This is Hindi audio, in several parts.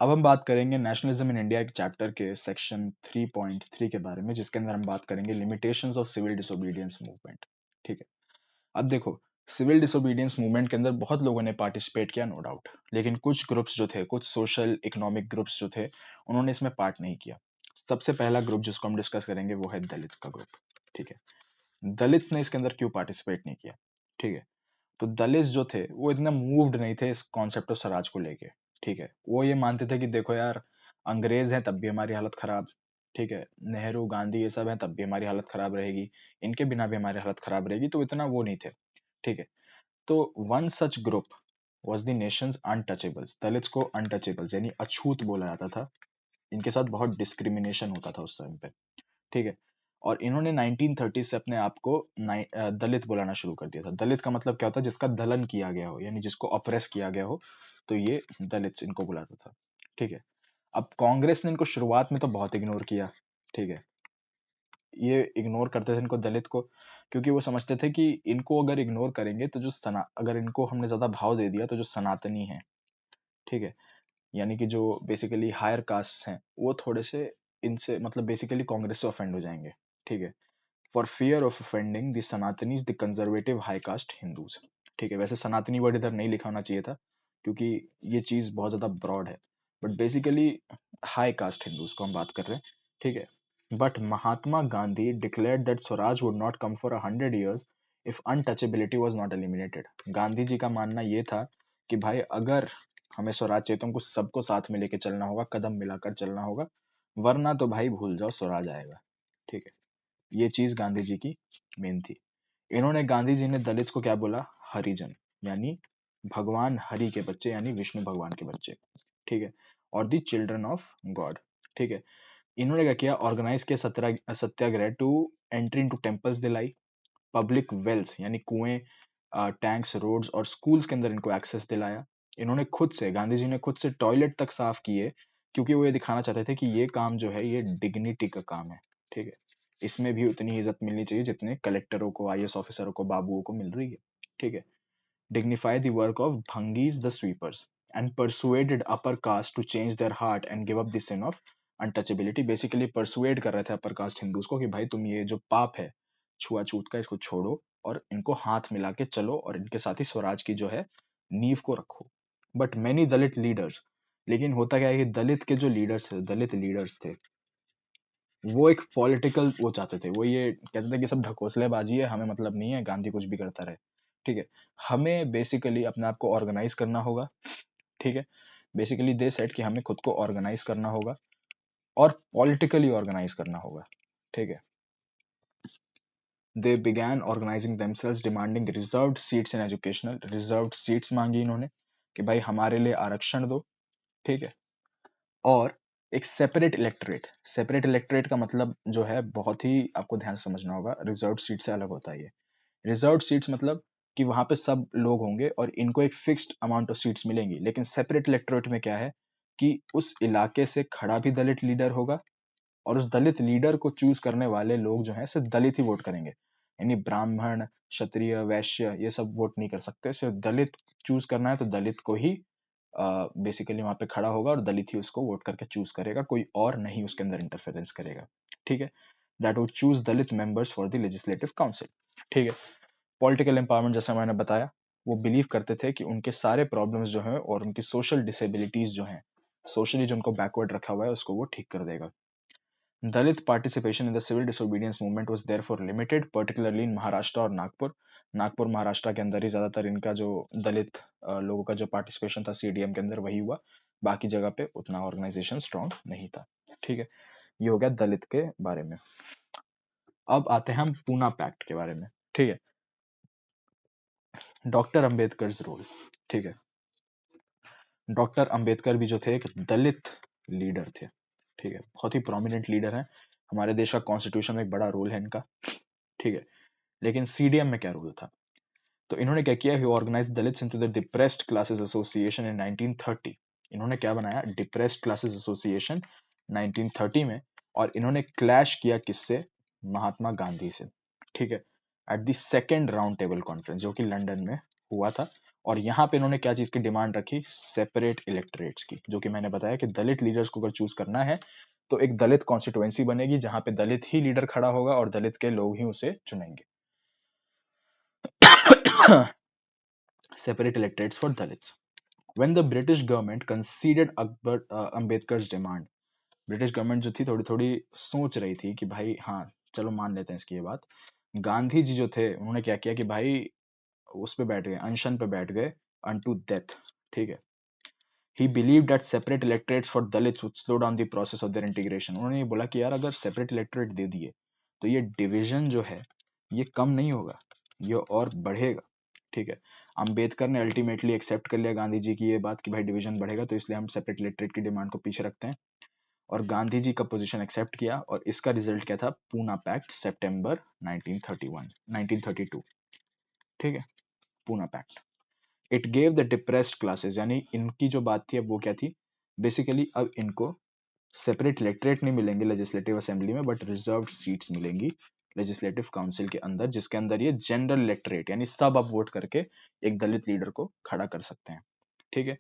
अब हम बात करेंगे नेशनलिज्म इन इंडिया के चैप्टर के सेक्शन 3.3 के बारे में, जिसके अंदर हम बात करेंगे limitations of civil disobedience movement. ठीक है। अब देखो, सिविल डिसोबीडियंस मूवमेंट के अंदर बहुत लोगों ने पार्टिसिपेट किया, नो डाउट, लेकिन कुछ ग्रुप्स जो थे, कुछ सोशल इकोनॉमिक ग्रुप्स जो थे, उन्होंने इसमें पार्ट नहीं किया। सबसे पहला ग्रुप जिसको हम डिस्कस करेंगे वो है दलित का ग्रुप। ठीक है। दलित्स ने इसके अंदर क्यों पार्टिसिपेट नहीं किया? ठीक है। तो दलित जो थे वो इतना मूव्ड नहीं थे इस कॉन्सेप्ट ऑफ स्वराज को लेके। ठीक है। वो ये मानते थे कि देखो यार, अंग्रेज हैं तब भी हमारी हालत खराब। ठीक है। नेहरू गांधी ये सब हैं तब भी हमारी हालत खराब रहेगी, इनके बिना भी हमारी हालत खराब रहेगी, तो इतना वो नहीं थे। ठीक है। तो one such group was the Nations untouchables. Dalits को अनटचेबल्स यानी अछूत बोला जाता था। इनके साथ बहुत डिस्क्रिमिनेशन होता था उस टाइम पे। ठीक है। और इन्होंने 1930 से अपने आप को दलित बुलाना शुरू कर दिया था। दलित का मतलब क्या होता है? जिसका दलन किया गया हो, यानी जिसको अप्रेस किया गया हो, तो ये दलित इनको बुलाता था। ठीक है। अब कांग्रेस ने इनको शुरुआत में तो बहुत इग्नोर किया। ठीक है। ये इग्नोर करते थे इनको, दलित को, क्योंकि वो समझते थे कि इनको अगर इग्नोर करेंगे तो जो सना अगर इनको हमने ज्यादा भाव दे दिया तो जो सनातनी है, ठीक है, यानी कि जो बेसिकली हायर कास्ट हैं, वो थोड़े से इनसे मतलब बेसिकली कांग्रेस से ऑफेंड हो जाएंगे। ठीक है। For fear of offending the Sanatanis the conservative high caste Hindus. ठीक है। वैसे सनातनी वर्ड इधर नहीं लिखा होना चाहिए था, क्योंकि ये चीज बहुत ज्यादा ब्रॉड है, but basically high caste Hindus को हम बात कर रहे हैं। ठीक है। But Mahatma Gandhi declared that swaraj would not come for 100 years if untouchability was not eliminated. Gandhi ji का मानना ये था कि भाई अगर हमें स्वराज चाहिए तो हमको सबको साथ में लेके चलना होगा, कदम मिलाकर चलना होगा, वरना तो भाई भूल जाओ, स्वराज आएगा। ठीक है। ये चीज गांधी जी की मेन थी। इन्होंने गांधी जी ने दलित को क्या बोला? हरिजन, यानी भगवान हरि के बच्चे, यानी विष्णु भगवान के बच्चे। ठीक है। और दी चिल्ड्रन ऑफ गॉड। ठीक है। इन्होंने क्या किया? ऑर्गेनाइज किया सत्याग्रह टू एंट्री इनटू टेम्पल्स दिलाई, पब्लिक वेल्स यानी कुएं, टैंक्स, रोड्स और स्कूल्स के अंदर इनको एक्सेस दिलाया। इन्होंने खुद से, गांधी जी ने खुद से टॉयलेट तक साफ किए, क्योंकि वो ये दिखाना चाहते थे कि ये काम जो है ये डिग्निटी का काम है। ठीक है। इसमें भी उतनी इज्जत मिलनी चाहिए जितने कलेक्टरों को, आईएएस ऑफिसरों को, बाबुओं को मिल रही है। ठीक है। dignify the work of Bhangis the sweepers and persuaded upper caste to change their heart and give up the sin of untouchability। Basically persuade कर रहे थे अपर कास्ट हिंदूज को कि भाई तुम ये जो पाप है छुआछूत का, इसको छोड़ो और इनको हाथ मिला के चलो और इनके साथ ही स्वराज की जो है नींव को रखो। बट मैनी दलित लीडर्स, लेकिन होता क्या है कि दलित के जो लीडर्स थे, दलित लीडर्स थे, वो एक पॉलिटिकल वो चाहते थे। वो ये कहते थे कि सब ढकोसलेबाजी है, हमें मतलब नहीं है, गांधी कुछ भी करता रहे। ठीक है। हमें बेसिकली अपने आप को ऑर्गेनाइज करना होगा। ठीक है। बेसिकली दे सेट कि हमें खुद को ऑर्गेनाइज करना होगा और पॉलिटिकली ऑर्गेनाइज करना होगा। ठीक है। They began organising themselves demanding reserved seats in educational. Reserved seats मांगी इन्होंने कि भाई हमारे लिए आरक्षण दो। ठीक है। और एक सेपरेट इलेक्टोरेट। सेपरेट इलेक्टोरेट का मतलब जो है बहुत ही आपको ध्यान से समझना होगा, रिजर्व सीट से अलग होता है ये। रिजर्व सीट्स मतलब कि वहां पे सब लोग होंगे और इनको एक फिक्स्ड अमाउंट ऑफ सीट्स मिलेंगी, लेकिन सेपरेट इलेक्टोरेट में क्या है कि उस इलाके से खड़ा भी दलित लीडर होगा और उस दलित लीडर को चूज करने वाले लोग जो हैं सिर्फ दलित ही वोट करेंगे, यानी ब्राह्मण, क्षत्रिय, वैश्य ये सब वोट नहीं कर सकते। सिर्फ दलित चूज करना है तो दलित को ही बेसिकली वहां पे खड़ा होगा और दलित ही उसको वोट करके चूज करेगा, कोई और नहीं उसके अंदर इंटरफेरेंस करेगा। ठीक है। That would choose Dalit members for the legislative council. ठीक है। पॉलिटिकल एम्पावरमेंट जैसा मैंने बताया, वो बिलीव करते थे कि उनके सारे प्रॉब्लम्स जो हैं और उनकी सोशल डिसेबिलिटीज जो हैं, सोशली जो उनको बैकवर्ड रखा हुआ है, उसको वो ठीक कर देगा। Dalit participation in the civil disobedience movement was therefore limited, particularly in Maharashtra और नागपुर। नागपुर महाराष्ट्र के अंदर ही ज्यादातर इनका जो दलित लोगों का जो पार्टिसिपेशन था सीडीएम के अंदर वही हुआ, बाकी जगह पे उतना ऑर्गेनाइजेशन स्ट्रांग नहीं था। ठीक है। ये हो गया दलित के बारे में। अब आते हैं हम पूना पैक्ट के बारे में। ठीक है। Doctor Ambedkar role. ठीक है। डॉक्टर अंबेडकर भी जो थे एक दलित लीडर थे। ठीक है। बहुत ही प्रोमिनेंट लीडर हैं। हमारे देश का कॉन्स्टिट्यूशन में एक बड़ा रोल है इनका। ठीक है। लेकिन सीडीएम में क्या रोल था? तो इन्होंने क्या किया? He organised Dalits into the depressed classes association in 1930। इन्होंने क्या बनाया? डिप्रेस्ड क्लासेस एसोसिएशन 1930 में। और इन्होंने क्लैश किया किससे? महात्मा गांधी से। ठीक है। At the second round table conference जो कि लंदन में हुआ था, और यहाँ पे इन्होंने क्या चीज की डिमांड रखी, सेपरेट इलेक्टोरेट्स की, जो कि मैंने बताया कि दलित लीडर्स को अगर चूज करना है तो एक दलित कॉन्स्टिट्युएंसी बनेगी जहां पे दलित ही लीडर खड़ा होगा और दलित के लोग ही उसे चुनेंगे। Separate electorates for Dalits. When the British government conceded Ambedkar's demand, British government जो थी थोड़ी थोड़ी सोच रही थी कि भाई हाँ चलो मान लेते हैं इसकी ये बात। गांधी जी जो थे उन्होंने क्या किया कि भाई उस पे बैठ गए, अनशन पे बैठ गए, unto death। ठीक है। He believed that separate electorates for Dalits would slow down the process of their integration। उन्होंने ये बोला कि यार अगर सेपरेट इलेक्टोरेट दे दिए तो ये डिवीजन जो है ये कम नहीं होगा, ये और बढ़ेगा। ठीक है। अंबेडकर ने अल्टीमेटली एक्सेप्ट कर लिया गांधी जी की ये बात कि भाई डिवीजन बढ़ेगा तो इसलिए हम सेपरेट इलेक्टोरेट की डिमांड को पीछे रखते हैं, और गांधी जी का पोजीशन एक्सेप्ट किया, और इसका रिजल्ट क्या था, पूना पैक्ट, सितंबर 1931 1932। ठीक है। Poona pact. It gave the depressed classes, यानी इनकी जो बात थी अब वो क्या थी, बेसिकली अब इनको सेपरेट इलेक्टरेट नहीं मिलेंगे लेजिस्लेटिव असेंबली में, बट रिजर्व्ड सीट्स मिलेंगी लेजिस्लेटिव काउंसिल के अंदर, जिसके अंदर ये जनरल इलेक्टरेट यानी सब अब वोट करके एक दलित लीडर को खड़ा कर सकते हैं। ठीक है।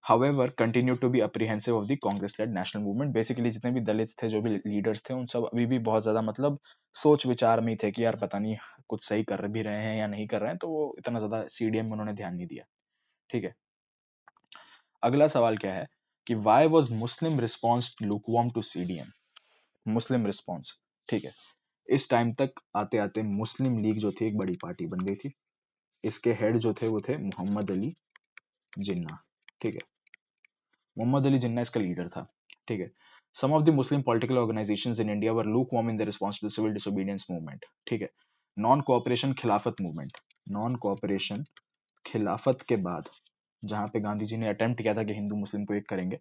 however continued to be apprehensive of the Congress led national movement. Basically जितने भी दलित थे, जो भी लीडर्स थे, उन सब अभी भी बहुत ज्यादा मतलब सोच विचार में ही थे कि यार पता नहीं कुछ सही कर भी रहे हैं या नहीं कर रहे हैं, तो वो इतना ज्यादा सीडीएम में उन्होंने ध्यान नहीं दिया। ठीक है। अगला सवाल क्या है कि why was Muslim response lukewarm to CDM. Muslim response. ठीक है। इस टाइम तक आते आते मुस्लिम लीग जो थी एक बड़ी पार्टी बन गई थी। इसके हेड जो थे वो थे मोहम्मद अली जिन्ना। ठीक है। मोहम्मद अली जिन्ना इसका लीडर था। ठीक है। Some of the Muslim political organisations in India were lukewarm in the response to the civil disobedience movement. ठीक है। Non cooperation Khilafat movement. Non cooperation Khilafat के बाद जहां पे गांधी जी ने अटेम्प्ट किया था कि हिंदू मुस्लिम को एक करेंगे,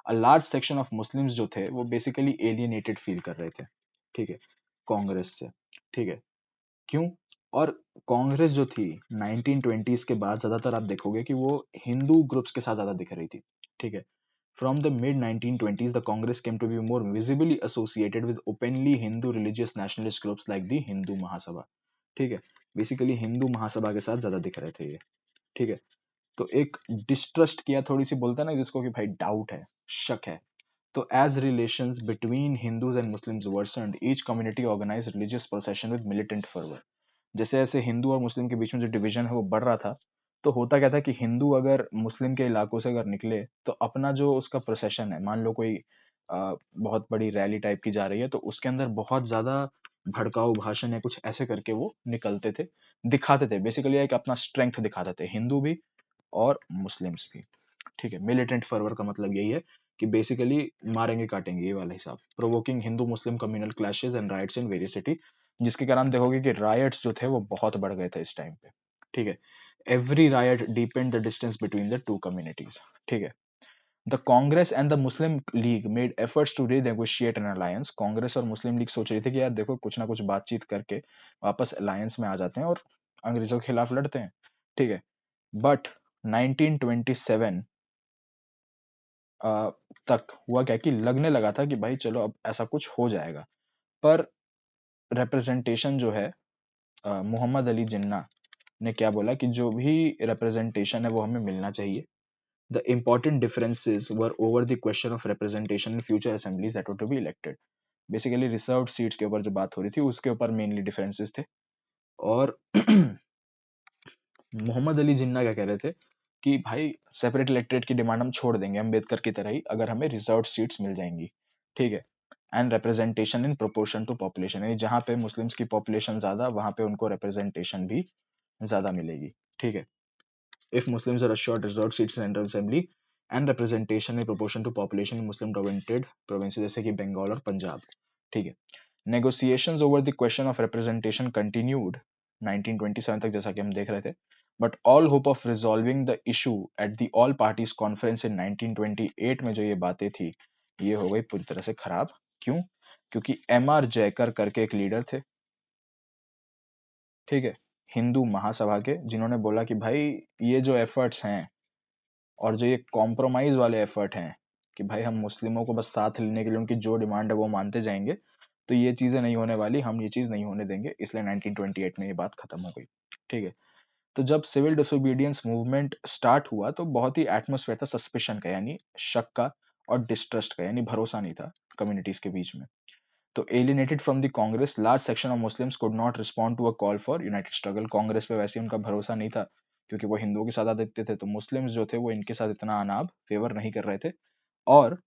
a large section of Muslims जो थे वो बेसिकली एलियनेटेड फील कर रहे थे। ठीक है। कांग्रेस से। ठीक है। क्यों? और कांग्रेस जो थी 1920s के बाद ज्यादातर आप देखोगे कि वो हिंदू ग्रुप्स के साथ ज्यादा दिख रही थी। ठीक है। From the mid 1920s, the Congress came to be more visibly associated with openly Hindu religious nationalist groups like the Hindu Mahasabha. ठीक है। बेसिकली हिंदू महासभा के साथ ज्यादा दिख रहे थे ये। ठीक है। तो एक डिस्ट्रस्ट किया, थोड़ी सी बोलता है ना जिसको कि भाई डाउट है, शक है। तो as relations between Hindus and Muslims worsened, each community organized religious procession with militant fervor। जैसे जैसे हिंदू और मुस्लिम के बीच में जो डिवीजन है वो बढ़ रहा था, तो होता क्या था कि हिंदू अगर मुस्लिम के इलाकों से अगर निकले तो अपना जो उसका प्रोसेशन है, मान लो कोई बहुत बड़ी रैली टाइप की जा रही है, तो उसके अंदर बहुत ज्यादा भड़काऊ भाषण या कुछ ऐसे करके वो निकलते थे, दिखाते थे, बेसिकली एक अपना स्ट्रेंथ दिखाते थे, हिंदू भी और मुस्लिम्स भी। ठीक है। मिलिटेंट फर्वर का मतलब यही है कि बेसिकली मारेंगे काटेंगे, ये वाला हिसाब। Provoking Hindu Muslim communal clashes and rights in various city, जिसके कारण देखोगे कि रायट्स जो थे वो बहुत बढ़ गए थे इस टाइम पे। ठीक है। Every riot depend the distance between the two communities. ठीक है। The Congress and the Muslim League made efforts to renegotiate an alliance. Congress और मुस्लिम लीग सोच रही थी कि यार देखो कुछ ना कुछ बातचीत करके वापस अलायंस में आ जाते हैं और अंग्रेजों के खिलाफ लड़ते हैं। ठीक है। बट 1927 तक हुआ क्या कि लगने लगा था कि भाई चलो अब ऐसा कुछ हो जाएगा, पर रिप्रेजेंटेशन जो है, मोहम्मद अली जिन्ना ने क्या बोला कि जो भी रिप्रेजेंटेशन है वो हमें मिलना चाहिए। The important differences were over the question of representation in future assemblies that were to be elected. Basically reserved seats के ऊपर जो बात हो रही थी उसके ऊपर मेनली डिफरेंसेस थे। और मोहम्मद अली जिन्ना क्या कह रहे थे कि भाई सेपरेट इलेक्टरेट की डिमांड हम छोड़ देंगे अम्बेडकर की तरह ही, अगर हमें रिजर्व सीट्स मिल जाएंगी। ठीक है। And representation in proportion to population, यानी जहां पे मुस्लिम्स की पॉपुलेशन ज्यादा वहां पे उनको रिप्रेजेंटेशन भी ज्यादा मिलेगी। ठीक है। If Muslims are assured reserved seats in central assembly and representation in proportion to population in muslim dominated provinces जैसे कि बंगाल और पंजाब। ठीक है। negotiations over the question of representation continued 1927 तक, जैसा कि हम देख रहे थे, but all hope of resolving the issue at the all parties conference in 1928 में जो ये बातें थी ये हो गई पूरी तरह से खराब। क्यों? क्योंकि एम आर जयकर करके एक लीडर थे। ठीक है। हिंदू महासभा के, जिन्होंने बोला कि भाई ये जो एफर्ट्स हैं और जो ये कॉम्प्रोमाइज वाले एफर्ट हैं कि भाई हम मुस्लिमों को बस साथ लेने के लिए उनकी जो डिमांड है वो मानते जाएंगे, तो ये चीजें नहीं होने वाली, हम ये चीज नहीं होने देंगे, इसलिए 1928 में ये बात खत्म हो गई। ठीक है। तो जब सिविल डिसोबीडियंस मूवमेंट स्टार्ट हुआ तो बहुत ही एटमॉस्फेयर था सस्पिशन का, यानी शक का और डिस्ट्रस्ट का, यानी भरोसा नहीं था कम्युनिटीज के बीच में। तो alienated from the Congress, large section of Muslims could not respond to a call for united struggle. Congress पे वैसे ही उनका भरोसा नहीं था क्योंकि वो हिंदुओं के साथ आ देते थे, तो मुस्लिम्स जो थे वो इनके साथ इतना अनाप फेवर नहीं कर रहे थे। और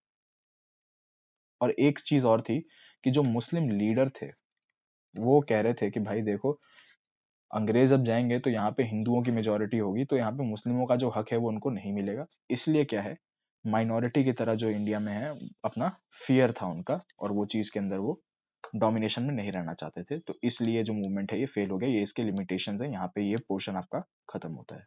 और एक चीज और थी कि जो मुस्लिम लीडर थे वो कह रहे थे कि भाई देखो, अंग्रेज अब जाएंगे तो यहाँ पे हिंदुओं की मेजोरिटी होगी, तो यहाँ पे मुस्लिमों का जो हक है वो उनको नहीं मिलेगा। इसलिए क्या है, माइनॉरिटी की तरह जो इंडिया में है, अपना फियर था उनका, और वो चीज के अंदर वो डोमिनेशन में नहीं रहना चाहते थे। तो इसलिए जो मूवमेंट है ये फेल हो गया। ये इसके लिमिटेशंस है, यहाँ पे ये पोर्शन आपका खत्म होता है।